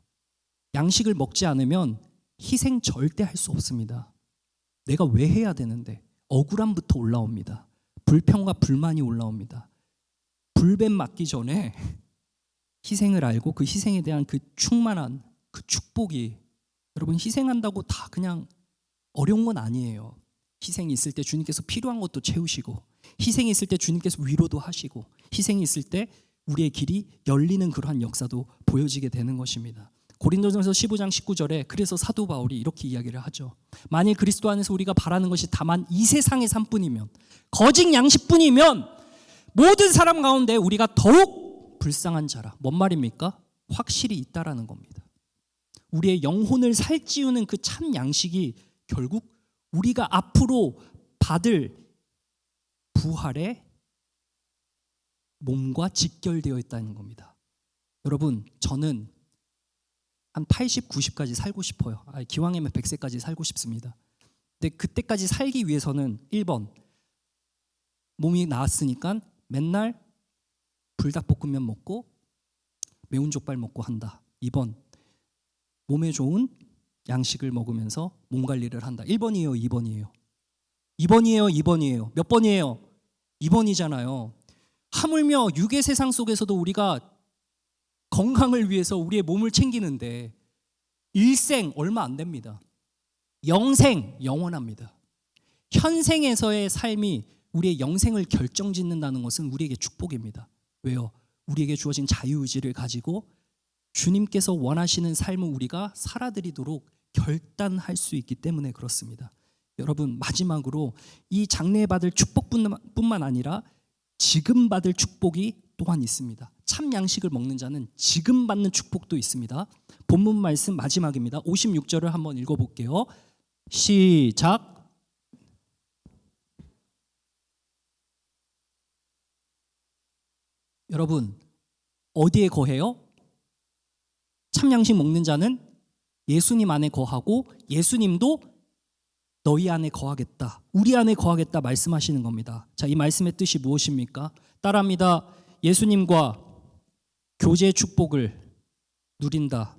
양식을 먹지 않으면 희생 절대 할 수 없습니다. 내가 왜 해야 되는데? 억울함부터 올라옵니다. 불평과 불만이 올라옵니다. 불뱀 맞기 전에 희생을 알고 그 희생에 대한 그 충만한 그 축복이, 여러분 희생한다고 다 그냥 어려운 건 아니에요. 희생이 있을 때 주님께서 필요한 것도 채우시고, 희생이 있을 때 주님께서 위로도 하시고, 희생이 있을 때 우리의 길이 열리는 그러한 역사도 보여지게 되는 것입니다. 고린도전서 15장 19절에 그래서 사도 바울이 이렇게 이야기를 하죠. 만일 그리스도 안에서 우리가 바라는 것이 다만 이 세상의 삶뿐이면, 거짓 양식뿐이면 모든 사람 가운데 우리가 더욱 불쌍한 자라. 뭔 말입니까? 확실히 있다라는 겁니다. 우리의 영혼을 살찌우는 그 참 양식이 결국 우리가 앞으로 받을 부활의 몸과 직결되어 있다는 겁니다. 여러분, 저는 한 80, 90까지 살고 싶어요. 기왕이면 100세까지 살고 싶습니다. 근데 그때까지 살기 위해서는 1번, 몸이 나았으니까 맨날 불닭볶음면 먹고 매운 족발 먹고 한다. 2번, 몸에 좋은 양식을 먹으면서 몸 관리를 한다. 1번이에요, 2번이에요? 2번이에요, 2번이에요? 몇 번이에요? 2번이잖아요. 하물며 육의 세상 속에서도 우리가 건강을 위해서 우리의 몸을 챙기는데 일생 얼마 안 됩니다. 영생 영원합니다. 현생에서의 삶이 우리의 영생을 결정짓는다는 것은 우리에게 축복입니다. 왜요? 우리에게 주어진 자유의지를 가지고 주님께서 원하시는 삶을 우리가 살아드리도록 결단할 수 있기 때문에 그렇습니다. 여러분, 마지막으로 이 장래에 받을 축복뿐만 아니라 지금 받을 축복이 또한 있습니다. 참 양식을 먹는 자는 지금 받는 축복도 있습니다. 본문 말씀 마지막입니다. 56절을 한번 읽어볼게요. 시작. 여러분, 어디에 거해요? 참 양식 먹는 자는 예수님 안에 거하고 예수님도 너희 안에 거하겠다, 우리 안에 거하겠다 말씀하시는 겁니다. 자, 이 말씀의 뜻이 무엇입니까? 따라합니다. 예수님과 교제의 축복을 누린다.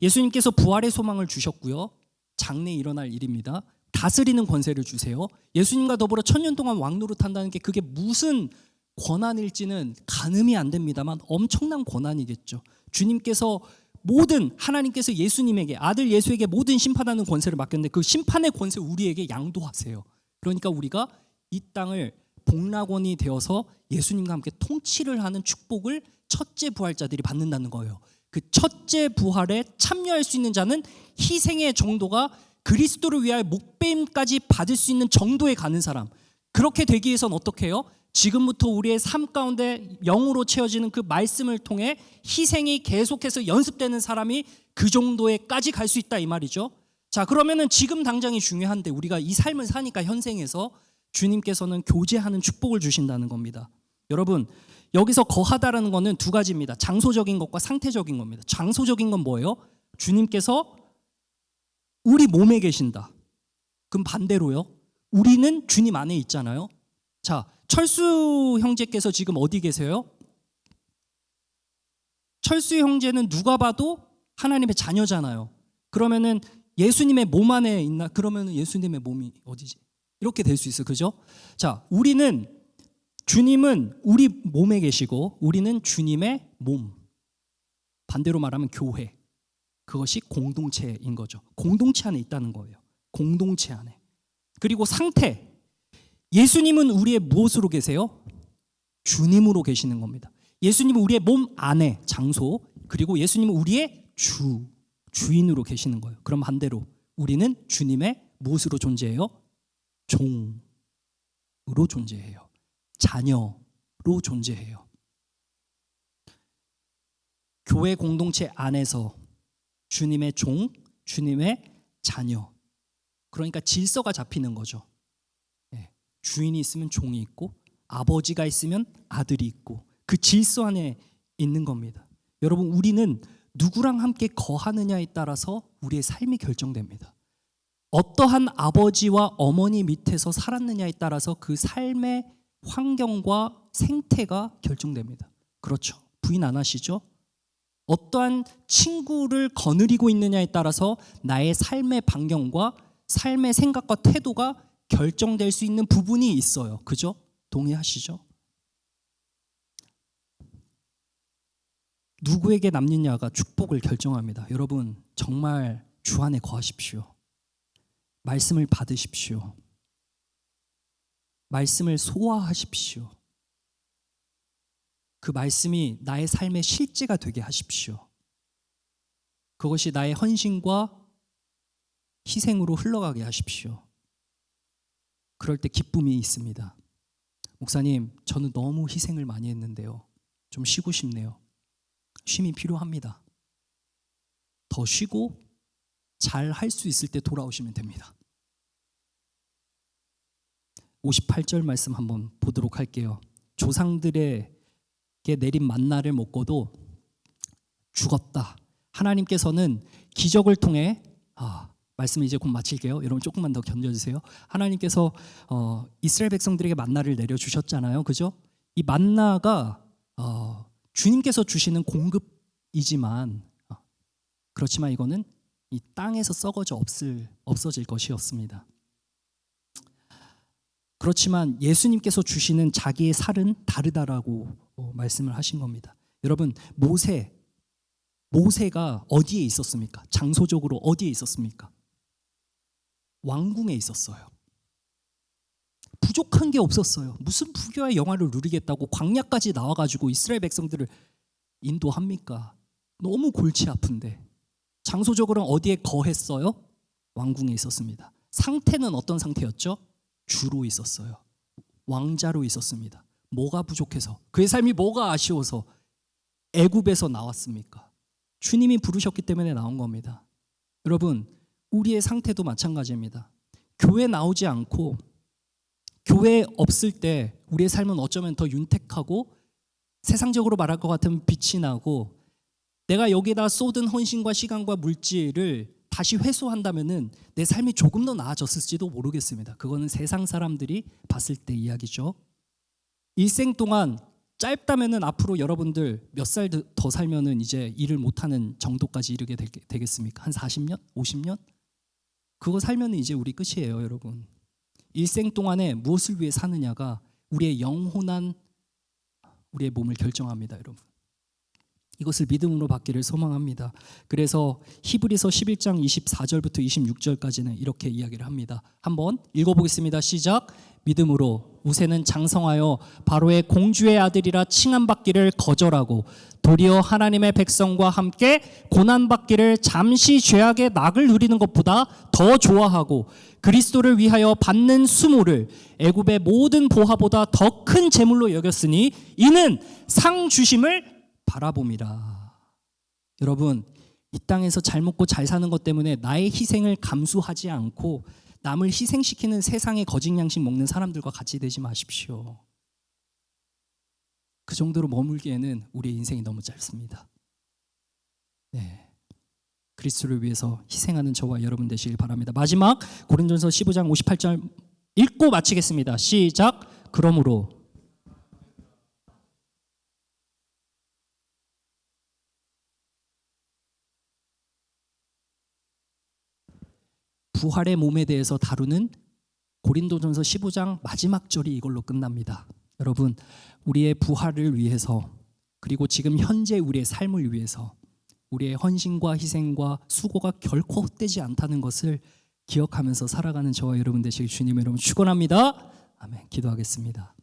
예수님께서 부활의 소망을 주셨고요. 장래에 일어날 일입니다. 다스리는 권세를 주세요. 예수님과 더불어 1000년 동안 왕노릇한다는 게 그게 무슨 권한일지는 가늠이 안 됩니다만 엄청난 권한이겠죠. 주님께서 모든, 하나님께서 예수님에게, 아들 예수에게 모든 심판하는 권세를 맡겼는데 그 심판의 권세 우리에게 양도하세요. 그러니까 우리가 이 땅을 복락원이 되어서 예수님과 함께 통치를 하는 축복을 첫째 부활자들이 받는다는 거예요. 그 첫째 부활에 참여할 수 있는 자는 희생의 정도가 그리스도를 위하여 목배임까지 받을 수 있는 정도에 가는 사람, 그렇게 되기 위해서는 어떻게 해요? 지금부터 우리의 삶 가운데 영으로 채워지는 그 말씀을 통해 희생이 계속해서 연습되는 사람이 그 정도에까지 갈 수 있다 이 말이죠. 자, 그러면은 지금 당장이 중요한데 우리가 이 삶을 사니까 현생에서 주님께서는 교제하는 축복을 주신다는 겁니다. 여러분, 여기서 거하다라는 것은 두 가지입니다. 장소적인 것과 상태적인 겁니다. 장소적인 건 뭐예요? 주님께서 우리 몸에 계신다. 그럼 반대로요, 우리는 주님 안에 있잖아요. 자, 철수 형제께서 지금 어디 계세요? 철수 형제는 누가 봐도 하나님의 자녀잖아요. 그러면은 예수님의 몸 안에 있나? 그러면은 예수님의 몸이 어디지? 이렇게 될 수 있어요. 그죠? 자, 주님은 우리 몸에 계시고 우리는 주님의 몸. 반대로 말하면 교회. 그것이 공동체인 거죠. 공동체 안에 있다는 거예요. 공동체 안에. 그리고 상태. 예수님은 우리의 무엇으로 계세요? 주님으로 계시는 겁니다. 예수님은 우리의 몸 안에, 장소, 그리고 예수님은 우리의 주인으로 계시는 거예요. 그럼 반대로 우리는 주님의 무엇으로 존재해요? 종으로 존재해요. 자녀로 존재해요. 교회 공동체 안에서 주님의 종, 주님의 자녀. 그러니까 질서가 잡히는 거죠. 주인이 있으면 종이 있고 아버지가 있으면 아들이 있고 그 질서 안에 있는 겁니다. 여러분, 우리는 누구랑 함께 거하느냐에 따라서 우리의 삶이 결정됩니다. 어떠한 아버지와 어머니 밑에서 살았느냐에 따라서 그 삶의 환경과 생태가 결정됩니다. 그렇죠. 부인 안 하시죠? 어떠한 친구를 거느리고 있느냐에 따라서 나의 삶의 반경과 삶의 생각과 태도가 결정될 수 있는 부분이 있어요. 그죠? 동의하시죠? 누구에게 남느냐가 축복을 결정합니다. 여러분, 정말 주 안에 거하십시오. 말씀을 받으십시오. 말씀을 소화하십시오. 그 말씀이 나의 삶의 실제가 되게 하십시오. 그것이 나의 헌신과 희생으로 흘러가게 하십시오. 그럴 때 기쁨이 있습니다. 목사님, 저는 너무 희생을 많이 했는데요. 좀 쉬고 싶네요. 쉼이 필요합니다. 더 쉬고 잘 할 수 있을 때 돌아오시면 됩니다. 58절 말씀 한번 보도록 할게요. 조상들에게 내린 만나를 먹고도 죽었다. 하나님께서는 기적을 통해 말씀을 이제 곧 마칠게요. 여러분 조금만 더 견뎌주세요. 하나님께서 이스라엘 백성들에게 만나를 내려주셨잖아요. 그죠? 이 만나가 주님께서 주시는 공급이지만 그렇지만 이거는 이 땅에서 썩어져 없어질 것이었습니다. 그렇지만 예수님께서 주시는 자기의 살은 다르다라고 말씀을 하신 겁니다. 여러분, 모세가 어디에 있었습니까? 장소적으로 어디에 있었습니까? 왕궁에 있었어요. 부족한 게 없었어요. 무슨 부귀와 영화를 누리겠다고 광야까지 나와가지고 이스라엘 백성들을 인도합니까? 너무 골치 아픈데. 장소적으로는 어디에 거했어요? 왕궁에 있었습니다. 상태는 어떤 상태였죠? 주로 있었어요. 왕자로 있었습니다. 뭐가 부족해서? 그의 삶이 뭐가 아쉬워서 애굽에서 나왔습니까? 주님이 부르셨기 때문에 나온 겁니다. 여러분, 우리의 상태도 마찬가지입니다. 교회 나오지 않고 교회 없을 때 우리의 삶은 어쩌면 더 윤택하고 세상적으로 말할 것 같으면 빛이 나고 내가 여기다 쏟은 헌신과 시간과 물질을 다시 회수한다면은 내 삶이 조금 더 나아졌을지도 모르겠습니다. 그거는 세상 사람들이 봤을 때 이야기죠. 일생 동안 짧다면은 앞으로 여러분들 몇 살 더 살면은 이제 일을 못하는 정도까지 이르게 되겠습니까? 한 40년? 50년? 그거 살면은 이제 우리 끝이에요, 여러분. 일생 동안에 무엇을 위해 사느냐가 우리의 영혼한 우리의 몸을 결정합니다, 여러분. 이것을 믿음으로 받기를 소망합니다. 그래서 히브리서 11장 24절부터 26절까지는 이렇게 이야기를 합니다. 한번 읽어보겠습니다. 시작. 믿음으로 우세는 장성하여 바로의 공주의 아들이라 칭함받기를 거절하고 도리어 하나님의 백성과 함께 고난받기를 잠시 죄악의 낙을 누리는 것보다 더 좋아하고 그리스도를 위하여 받는 수모를 애굽의 모든 보화보다 더 큰 재물로 여겼으니 이는 상 주심을 바라봄이라. 여러분, 이 땅에서 잘 먹고 잘 사는 것 때문에 나의 희생을 감수하지 않고 남을 희생시키는 세상의 거짓 양식 먹는 사람들과 같이 되지 마십시오. 그 정도로 머물기에는 우리의 인생이 너무 짧습니다. 네, 그리스도를 위해서 희생하는 저와 여러분 되시길 바랍니다. 마지막 고린도전서 15장 58절 읽고 마치겠습니다. 시작. 그러므로 부활의 몸에 대해서 다루는 고린도전서 15장 마지막 절이 이걸로 끝납니다. 여러분, 우리의 부활을 위해서 그리고 지금 현재 우리의 삶을 위해서 우리의 헌신과 희생과 수고가 결코 헛되지 않다는 것을 기억하면서 살아가는 저와 여러분 되시길 주님의 이름으로 축원합니다. 아멘. 기도하겠습니다.